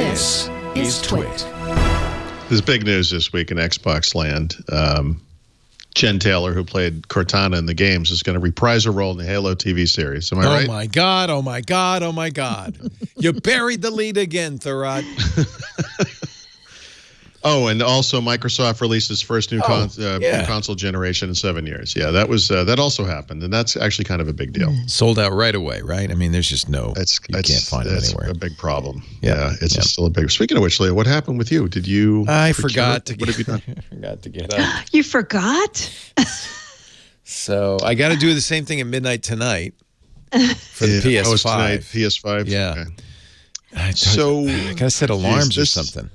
This is TWiT. There's big news this week in Xbox land. Jen Taylor, who played Cortana in the games, is going to reprise her role in the Halo TV series. Am I right? Oh, my God. Oh, my God. Oh, my God. You buried the lead again, Thurrott. Oh, and also Microsoft released its first new console generation in 7 years. Yeah, that was that also happened, and that's actually kind of a big deal. Sold out right away, right? I mean, there's just you can't find it anywhere. It's a big problem. Yeah, it's still a big. Speaking of which, Leo, what happened with you? Did you? I forgot to. What have you done? I forgot to get up. You forgot? So I got to do the same thing at midnight tonight for the PS5. Oh, it's tonight, PS5. Yeah. Okay. I gotta set alarms or something.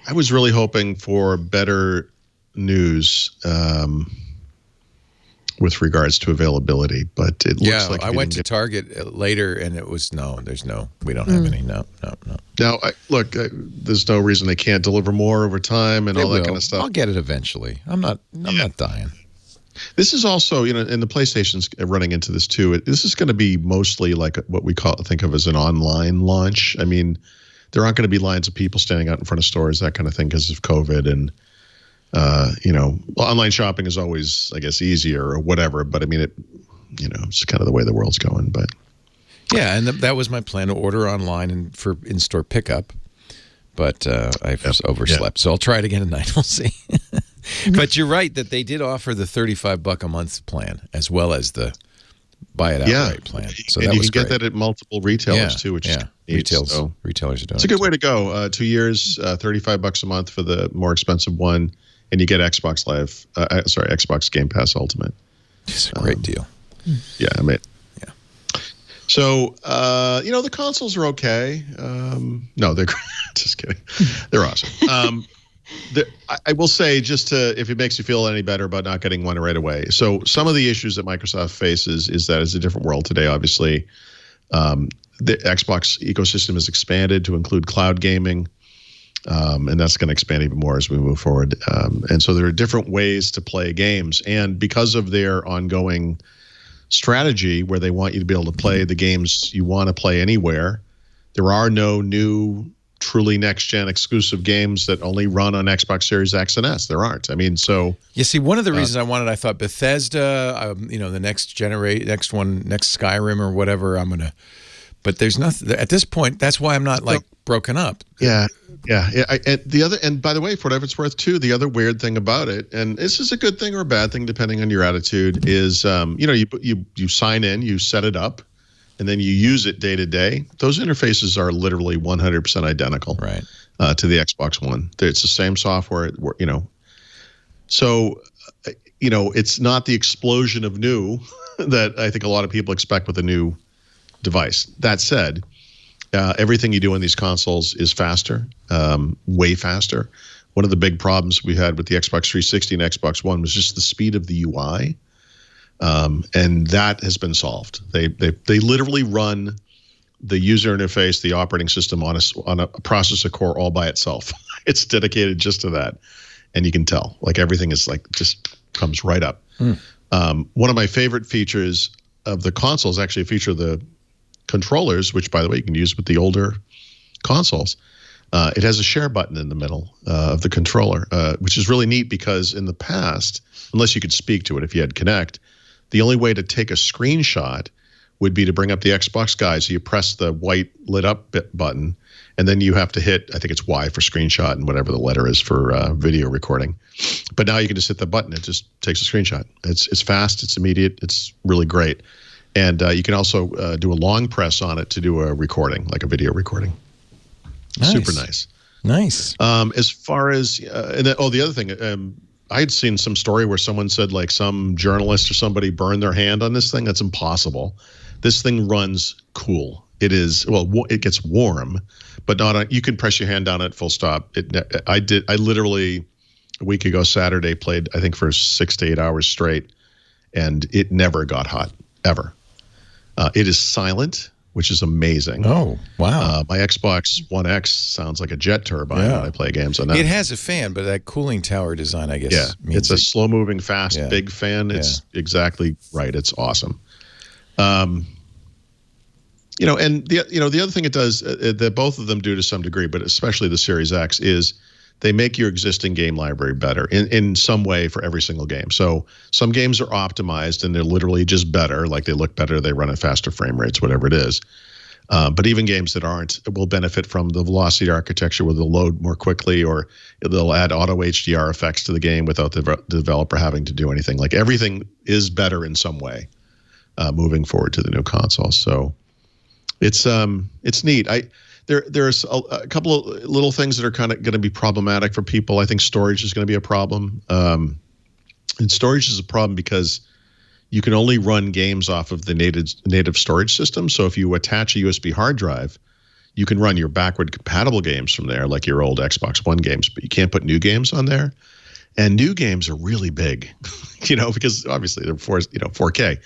I was really hoping for better news with regards to availability, but it looks like I went to Target later, and it was we don't have any. No. Now, there's no reason they can't deliver more over time and all that kind of stuff. I'll get it eventually. I'm not dying. This is also, and the PlayStation's running into this too. This is going to be mostly like what we think of as an online launch. I mean, there aren't going to be lines of people standing out in front of stores, that kind of thing, because of COVID. And, online shopping is always, I guess, easier or whatever. But I mean, it's kind of the way the world's going. But yeah, and that was my plan, to order online and for in-store pickup. But I've overslept. So I'll try it again tonight. We'll see. But you're right that they did offer the $35 a month plan as well as the buy it outright plan. So and that you was can great. get that at multiple retailers too, which is neat. Retailers are doing it. It's a good way to go. 2 years, $35 a month for the more expensive one, and you get Xbox Game Pass Ultimate. It's a great deal. Yeah, I mean, So the consoles are okay. No, they're just kidding. They're awesome. I will say, just if it makes you feel any better about not getting one right away. So some of the issues that Microsoft faces is that it's a different world today, obviously. The Xbox ecosystem has expanded to include cloud gaming, and that's going to expand even more as we move forward. And so there are different ways to play games. And because of their ongoing strategy where they want you to be able to play the games you want to play anywhere, there are no new truly next-gen exclusive games that only run on Xbox Series X and S. There aren't. I mean, so... You see, one of the reasons I thought Bethesda, the next Skyrim or whatever, I'm going to... But there's nothing... At this point, that's why I'm not, broken up. Yeah. And by the way, for whatever it's worth, too, the other weird thing about it, and this is a good thing or a bad thing, depending on your attitude, is, you sign in, you set it up, and then you use it day to day. Those interfaces are literally 100% identical, right, to the Xbox One. It's the same software, So, it's not the explosion of new that I think a lot of people expect with a new device. That said, everything you do on these consoles is faster, way faster. One of the big problems we had with the Xbox 360 and Xbox One was just the speed of the UI. And that has been solved. They literally run the user interface, the operating system on a processor core all by itself. It's dedicated just to that, and you can tell everything is just comes right up. One of my favorite features of the console is actually a feature of the controllers, which by the way you can use with the older consoles. It has a share button in the middle of the controller, which is really neat because in the past, unless you could speak to it if you had Kinect, the only way to take a screenshot would be to bring up the Xbox guide. So you press the white lit up button, and then you have to hit, I think it's Y for screenshot and whatever the letter is for video recording. But now you can just hit the button. It just takes a screenshot. It's fast. It's immediate. It's really great. And you can also do a long press on it to do a recording, like a video recording. Nice. Super nice. Nice. As far as, the other thing, I had seen some story where someone said some journalist or somebody burned their hand on this thing. That's impossible. This thing runs cool. It is, it gets warm, but you can press your hand down it full stop. I literally a week ago Saturday played, I think for 6 to 8 hours straight, and it never got hot, ever. It is silent, which is amazing. Oh, wow. My Xbox One X sounds like a jet turbine when I play games on that. It has a fan, but that cooling tower design, I guess, means it's a slow-moving, fast, big fan. It's exactly right. It's awesome. And the other thing it does that both of them do to some degree, but especially the Series X, is they make your existing game library better in some way for every single game. So some games are optimized and they're literally just better, like they look better, they run at faster frame rates, whatever it is. But even games that aren't will benefit from the velocity architecture, where they'll load more quickly, or they'll add auto HDR effects to the game without the developer having to do anything. Like everything is better in some way moving forward to the new console. So it's neat. There's a couple of little things that are kind of going to be problematic for people. I think storage is going to be a problem. And storage is a problem because you can only run games off of the native storage system. So if you attach a USB hard drive, you can run your backward compatible games from there, like your old Xbox One games, but you can't put new games on there. And new games are really big, because obviously they're 4K.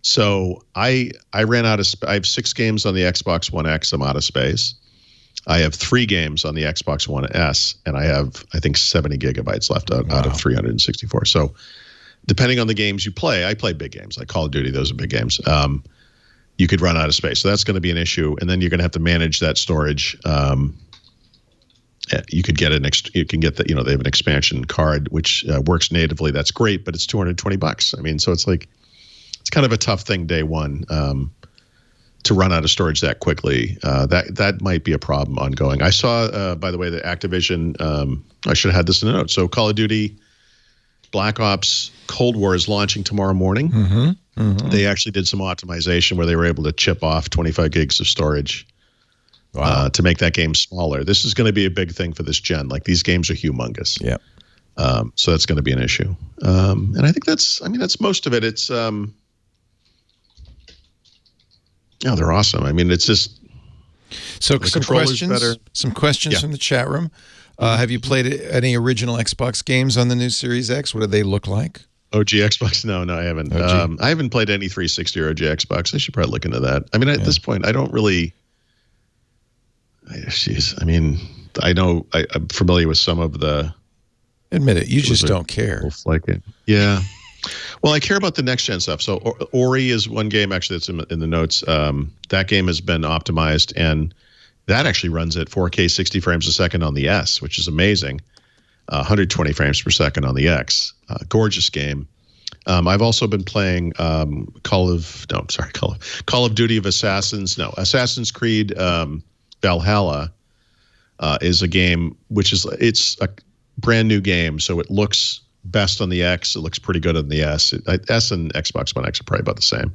So I ran out of I have 6 games on the Xbox One X. I'm out of space. I have 3 games on the Xbox One S, and I have, I think, 70 gigabytes left out of 364. So depending on the games you play, I play big games like Call of Duty. Those are big games. You could run out of space. So that's going to be an issue. And then you're going to have to manage that storage. You could get they have an expansion card, which works natively. That's great, but it's $220. I mean, so it's like, it's kind of a tough thing day one to run out of storage that quickly. That might be a problem ongoing. I saw, by the way, that Activision, I should have had this in the notes. So Call of Duty Black Ops Cold War is launching tomorrow morning. They actually did some optimization where they were able to chip off 25 gigs of storage to make that game smaller. This is going to be a big thing for this gen. Like, these games are humongous. Yeah. So that's going to be an issue. And I think that's most of it. It's, they're awesome. I mean, it's just, so some questions from the chat room. Have you played any original Xbox games on the new Series X? What do they look like? OG Xbox? No, I haven't. I haven't played any 360 or OG Xbox. I should probably look into that. I mean, at this point, I don't really. I mean, I know I'm familiar with some of the. Admit it, you just don't care. Like it. Yeah. Well, I care about the next gen stuff. So Ori is one game actually that's in the notes. That game has been optimized, and that actually runs at 4K 60 frames a second on the S, which is amazing. 120 frames per second on the X. Gorgeous game. I've also been playing Call of Duty of Assassins. No, Assassin's Creed Valhalla is a game it's a brand new game, so it looks best on the X. It looks pretty good on the S. S and Xbox One X are probably about the same.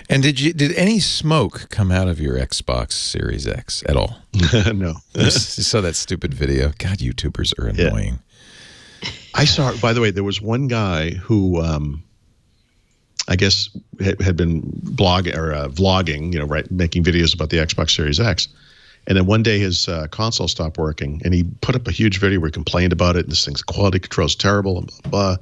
And did any smoke come out of your Xbox Series X at all? No. You saw that stupid video. God, YouTubers are annoying. Yeah. I saw, by the way, there was one guy who I guess had been vlogging, making videos about the Xbox Series X. And then one day his console stopped working, and he put up a huge video where he complained about it, and this thing's quality control is terrible, and blah,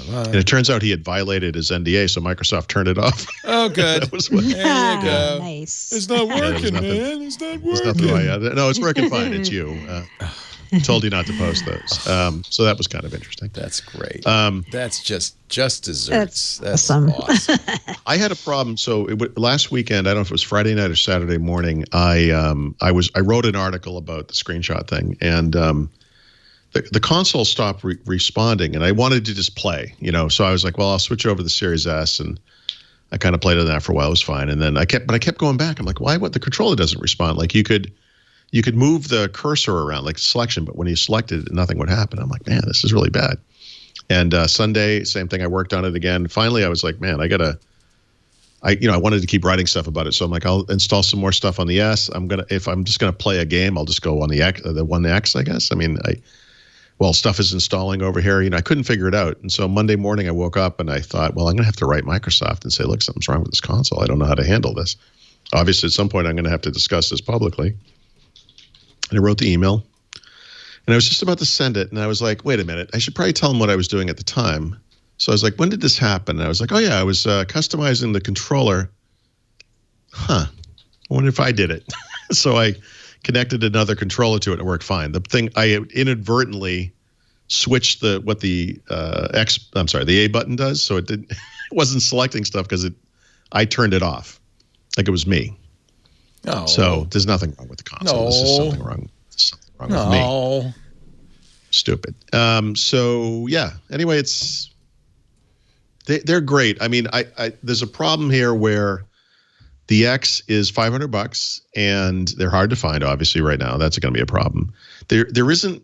blah. And it turns out he had violated his NDA, so Microsoft turned it off. Oh, good. That was what, there you go. Nice. It's not working, man. It's not working. No, it's working fine. It's you. Told you not to post those. So that was kind of interesting. That's great. That's just desserts. That's awesome. I had a problem. So last weekend, I don't know if it was Friday night or Saturday morning, I wrote an article about the screenshot thing, and the console stopped responding, and I wanted to just play, So I was like, well, I'll switch over to the Series S, and I kind of played on that for a while. It was fine, and then I kept going back. I'm like, why? What? The controller doesn't respond. Like, you could move the cursor around, like selection, but when you selected it, nothing would happen. I'm like, man, this is really bad. And Sunday, same thing. I worked on it again. Finally, I was like, man, I wanted to keep writing stuff about it. So I'm like, I'll install some more stuff on the S. If I'm just gonna play a game, I'll just go on the One X, I guess. I mean, stuff is installing over here. I couldn't figure it out. And so Monday morning, I woke up and I thought, well, I'm gonna have to write Microsoft and say, look, something's wrong with this console. I don't know how to handle this. Obviously, at some point, I'm gonna have to discuss this publicly. And I wrote the email, and I was just about to send it, and I was like, wait a minute, I should probably tell them what I was doing at the time. So I was like, when did this happen? And I was like, oh yeah, I was customizing the controller. I wonder if I did it. So I connected another controller to it, and it worked fine. The thing, I inadvertently switched the A button does, so it wasn't selecting stuff because I turned it off. Like it was me. Oh. So there's nothing wrong with the console. No. This is something wrong. With me. Stupid. So yeah. Anyway, they're great. I mean, there's a problem here where the X is $500 and they're hard to find. Obviously, right now, that's going to be a problem. There isn't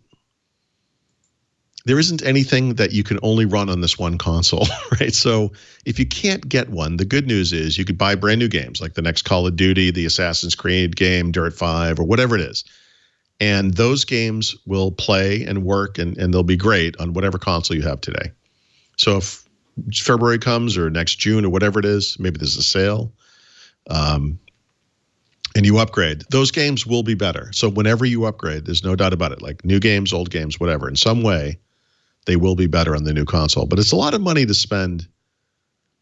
anything that you can only run on this one console, right? So if you can't get one, the good news is you could buy brand new games like the next Call of Duty, the Assassin's Creed game, Dirt 5, or whatever it is. And those games will play and work and they'll be great on whatever console you have today. So if February comes or next June or whatever it is, maybe there's a sale, and you upgrade, those games will be better. So whenever you upgrade, there's no doubt about it, like new games, old games, whatever, in some way, they will be better on the new console. But it's a lot of money to spend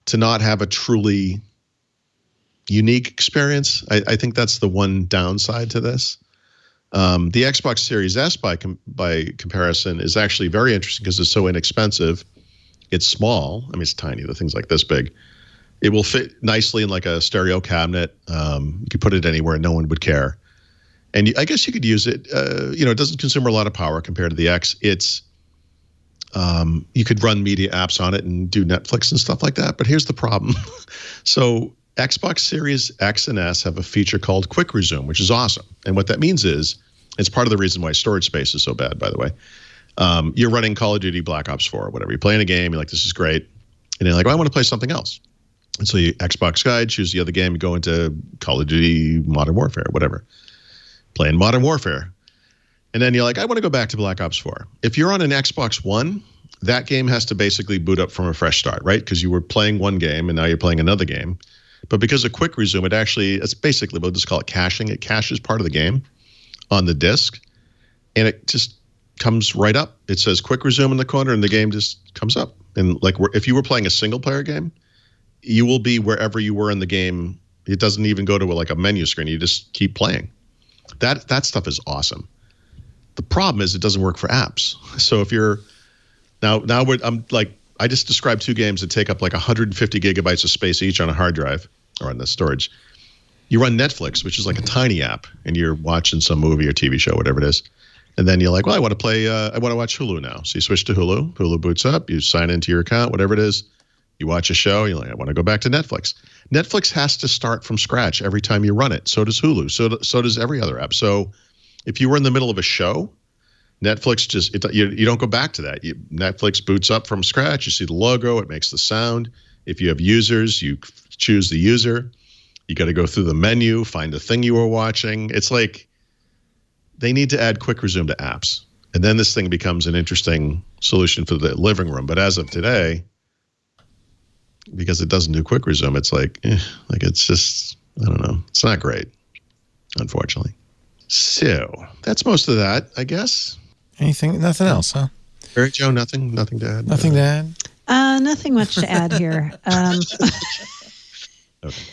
to not have a truly unique experience. I think that's the one downside to this. The Xbox Series S, by comparison, is actually very interesting because it's so inexpensive. It's small. I mean, it's tiny. The thing's like this big. It will fit nicely in like a stereo cabinet. You could put it anywhere and no one would care. And I guess you could use it. It doesn't consume a lot of power compared to the X. It's you could run media apps on it and do Netflix and stuff like that. But here's the problem. So Xbox Series X and S have a feature called Quick Resume, which is awesome. And what that means is, it's part of the reason why storage space is so bad, by the way. You're running Call of Duty Black Ops 4 or whatever. You're playing a game. You're like, this is great. And you're like, well, I want to play something else. And so you Xbox Guide, choose the other game, you go into Call of Duty Modern Warfare, whatever. Playing Modern Warfare. And then you're like, I want to go back to Black Ops 4. If you're on an Xbox One, that game has to basically boot up from a fresh start, right? Because you were playing one game and now you're playing another game. But because of Quick Resume, it's basically, we'll just call it caching. It caches part of the game on the disk. And it just comes right up. It says Quick Resume in the corner and the game just comes up. And like if you were playing a single player game, you will be wherever you were in the game. It doesn't even go to like a menu screen. You just keep playing. That stuff is awesome. The problem is it doesn't work for apps. So if you're I just described two games that take up like 150 gigabytes of space each on a hard drive or on the storage. You run Netflix, which is like a tiny app, and you're watching some movie or TV show, whatever it is. And then you're like, well, I want to watch Hulu now. So you switch to Hulu. Hulu boots up. You sign into your account, whatever it is. You watch a show. You're like, I want to go back to Netflix. Netflix has to start from scratch every time you run it. So does Hulu. So does every other app. So if you were in the middle of a show, Netflix you don't go back to that. Netflix boots up from scratch. You see the logo. It makes the sound. If you have users, you choose the user. You got to go through the menu, find the thing you were watching. It's like they need to add Quick Resume to apps. And then this thing becomes an interesting solution for the living room. But as of today, because it doesn't do Quick Resume, it's like it's just, I don't know. It's not great, unfortunately. So that's most of that, I guess. Nothing else, huh? Eric, Joe, nothing to add? Nothing to add? Nothing much to add here. Okay.